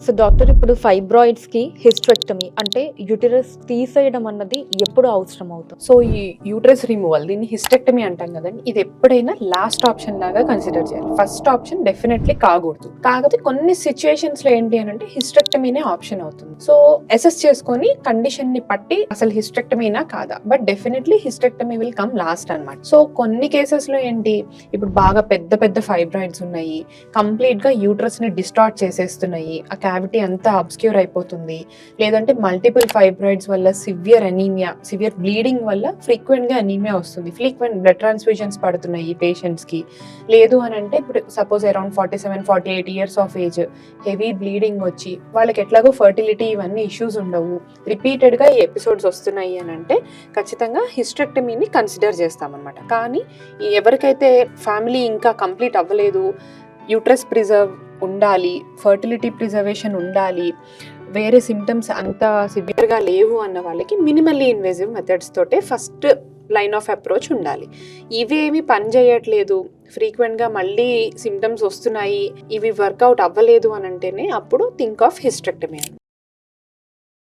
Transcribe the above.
So doctor, ఇప్పుడు fibroids కి hysterectomy అంటే యూటరస్ తీసేయడం అన్నది ఎప్పుడు అవసరం అవుతుంది? సో ఈ యూట్రస్ రిమూవల్, దీన్ని హిస్టెక్టమీ అంటాం కదండి, ఇది ఎప్పుడైనా లాస్ట్ ఆప్షన్ లాగా కన్సిడర్ చేయాలి. ఫస్ట్ ఆప్షన్ డెఫినెట్లీ కాకూడదు. కాకపోతే కొన్ని సిచ్యుయేషన్స్ లో ఏంటి అని అంటే హిస్టెక్టమీనే ఆప్షన్ అవుతుంది. సో అసెస్ చేసుకొని కండిషన్ ని పట్టి అసలు హిస్టెక్టమీనా కాదా, but definitely hysterectomy will come last అన్నమాట. సో కొన్ని కేసెస్ లో ఏంటి, ఇప్పుడు బాగా పెద్ద పెద్ద ఫైబ్రాయిడ్స్ ఉన్నాయి, కంప్లీట్ గా యూట్రస్ ని డిస్టార్ట్ చేసేస్తున్నాయి, ఆ క్యావిటీ అంతా అబ్స్క్యూర్ అయిపోతుంది, లేదంటే మల్టిపుల్ ఫైబ్రాయిడ్స్ వల్ల సివియర్ అనీమియా, సివియర్ బ్లీడింగ్ వల్ల ఫ్రీక్వెంట్ గా అనీమియా వస్తుంది, ఫ్రీక్వెంట్ బ్లడ్ ట్రాన్స్ఫ్యూజన్స్ పడుతున్నాయి ఈ పేషెంట్స్ కి. లేదు అని అంటే ఇప్పుడు suppose around 47-48 years of age, heavy bleeding వచ్చి వాళ్ళకి ఎట్లాగో ఫర్టిలిటీ ఇవన్నీ ఇష్యూస్ ఉండవు, రిపీటెడ్ గా ఈ ఎపిసోడ్స్ వస్తున్నాయి అని అంటే ఖచ్చితంగా హిస్టెక్టమీని కన్సిడర్ చేస్తామన్నమాట. కానీ ఎవరికైతే ఫ్యామిలీ ఇంకా కంప్లీట్ అవ్వలేదు, యూట్రస్ ప్రిజర్వ్ ఉండాలి, ఫర్టిలిటీ ప్రిజర్వేషన్ ఉండాలి, వేరే సిమ్టమ్స్ అంత సివియర్గా లేవు అన్న వాళ్ళకి మినిమల్లీ ఇన్వేజివ్ మెథడ్స్ తోటే ఫస్ట్ లైన్ ఆఫ్ అప్రోచ్ ఉండాలి. ఇవేమి పని చేయట్లేదు, ఫ్రీక్వెంట్గా మళ్ళీ సిమ్టమ్స్ వస్తున్నాయి, ఇవి వర్కౌట్ అవ్వలేదు అని అంటేనే అప్పుడు థింక్ ఆఫ్ హిస్టెక్టమీ.